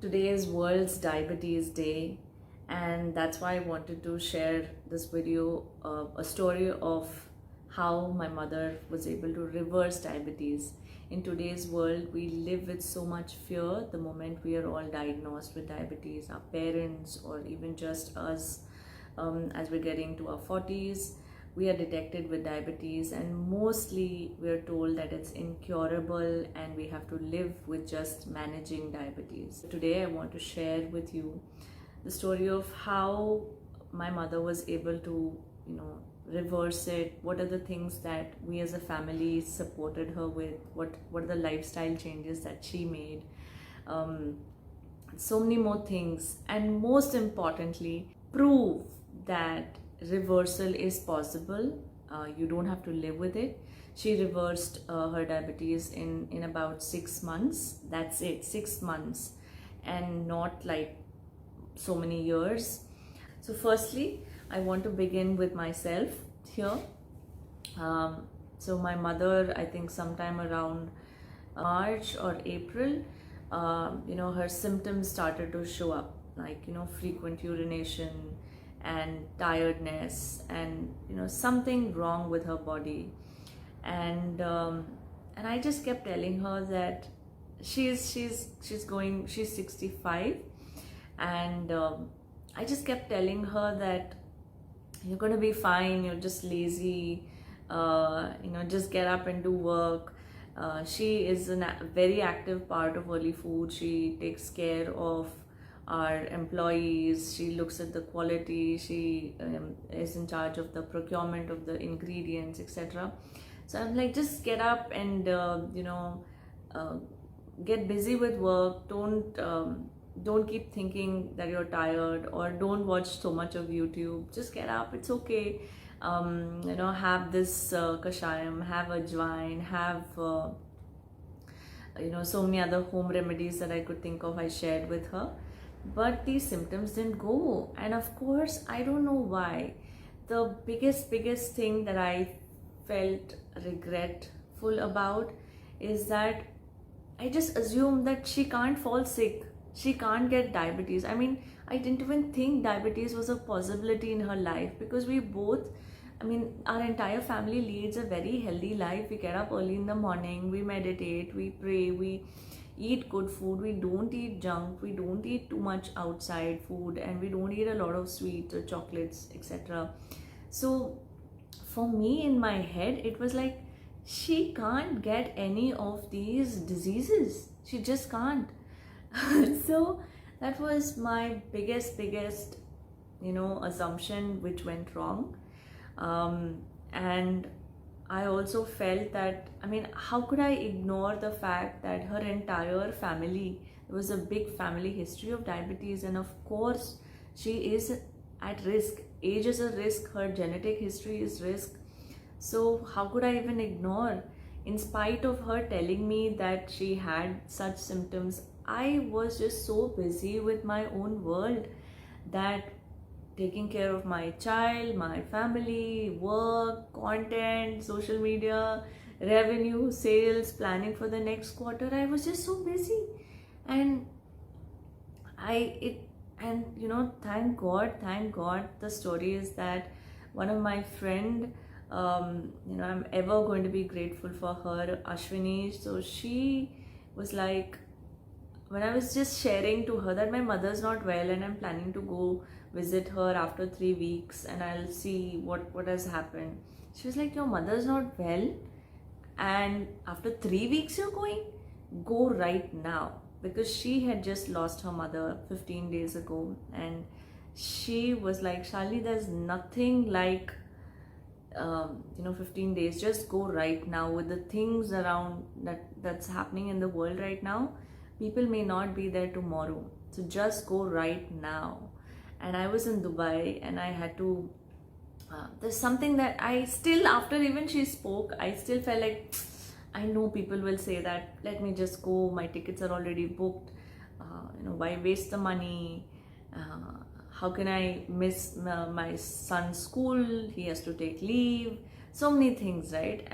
Today is World's Diabetes Day, and that's why I wanted to share this video, a story of how my mother was able to reverse diabetes. In today's world, we live with so much fear the moment we are all diagnosed with diabetes, our parents, or even just us, as we're getting to our 40s. We are detected with diabetes, and mostly we are told that it's incurable and we have to live with just managing diabetes. Today I want to share with you the story of how my mother was able to, reverse it. What are the things that we as a family supported her with? What are the lifestyle changes that she made? So many more things, and most importantly, prove that reversal is possible. You don't have to live with it. She reversed her diabetes in about 6 months. That's it, 6 months, and not like so many years. So firstly, I want to begin with myself here. So my mother, I think sometime around March or April, her symptoms started to show up, like frequent urination and tiredness, and something wrong with her body. And I just kept telling her that she's 65, and I just kept telling her that you're going to be fine, you're just lazy, just get up and do work. She is a very active part of Early Food. She takes care of our employees, she looks at the quality, she is in charge of the procurement of the ingredients, etc. So I'm like, just get up and get busy with work. Don't keep thinking that you're tired, or don't watch so much of YouTube. Just get up, it's okay. Have this kashayam, have ajwain, have so many other home remedies that I could think of. I shared with her, but these symptoms didn't go. And of course, I don't know why. The biggest thing that I felt regretful about is that I just assumed that she can't fall sick, she can't get diabetes. I mean, I didn't even think diabetes was a possibility in her life, because we both, our entire family leads a very healthy life. We get up early in the morning, we meditate, we pray, we eat good food, we don't eat junk, we don't eat too much outside food, and we don't eat a lot of sweets or chocolates, etc. So for me, in my head, it was like, she can't get any of these diseases, she just can't. So that was my biggest assumption, which went wrong. And I also felt that, how could I ignore the fact that her entire family, there was a big family history of diabetes, and of course she is at risk. Age is a risk, her genetic history is risk. So how could I even ignore? In spite of her telling me that she had such symptoms, I was just so busy with my own world, that taking care of my child, my family, work, content, social media, revenue, sales, planning for the next quarter, I was just so busy. And thank God, the story is that one of my friend, I'm ever going to be grateful for her, Ashwini. So she was like, when I was just sharing to her that my mother's not well and I'm planning to go visit her after 3 weeks and I'll see what has happened, she was like, your mother's not well and after 3 weeks you're going? Go right now. Because she had just lost her mother 15 days ago, and she was like, Shali, there's nothing like 15 days. Just go right now. With the things around that's happening in the world right now, people may not be there tomorrow, so just go right now. And I was in Dubai, and I had to there's something that I still, after even she spoke, I still felt like, I know people will say that, let me just go, my tickets are already booked, why waste the money, how can I miss my son's school, he has to take leave, so many things, right?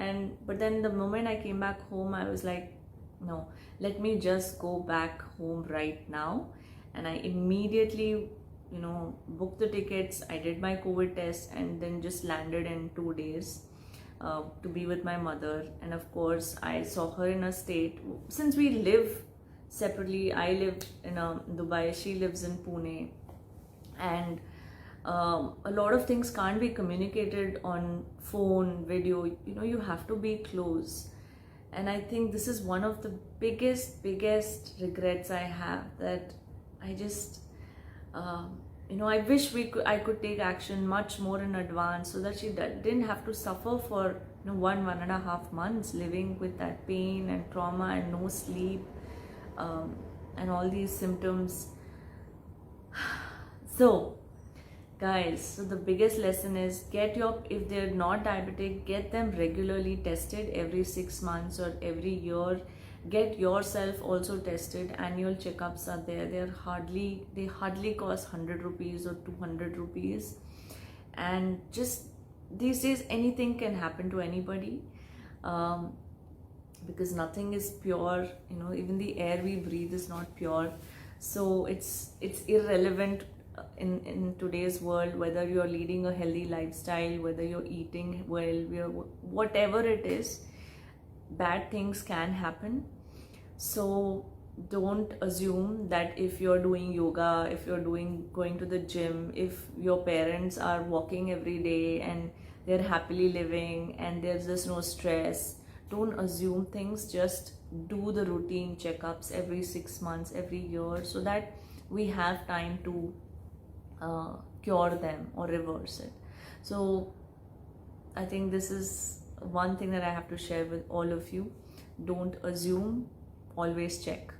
But then the moment I came back home, I was like, no, let me just go back home right now. And I immediately, booked the tickets. I did my COVID test and then just landed in 2 days to be with my mother. And of course, I saw her in a state, since we live separately. I live in Dubai, she lives in Pune, and a lot of things can't be communicated on phone, video. You have to be close. And I think this is one of the biggest regrets I have, that I just I wish I could take action much more in advance, so that she didn't have to suffer for 1.5 months living with that pain and trauma and no sleep, and all these symptoms. So guys, so the biggest lesson is, if they're not diabetic, get them regularly tested every 6 months or every year. Get yourself also tested. Annual checkups are there. They hardly cost 100 rupees or 200 rupees. And just these days, anything can happen to anybody, because nothing is pure. Even the air we breathe is not pure. So it's irrelevant in today's world, whether you're leading a healthy lifestyle, whether you're eating well, whatever it is, bad things can happen. So don't assume that if you're doing yoga, if you're going to the gym, if your parents are walking every day and they're happily living and there's just no stress, don't assume things. Just do the routine checkups every 6 months, every year, so that we have time to cure them or reverse it. So I think this is one thing that I have to share with all of you. Don't assume, always check.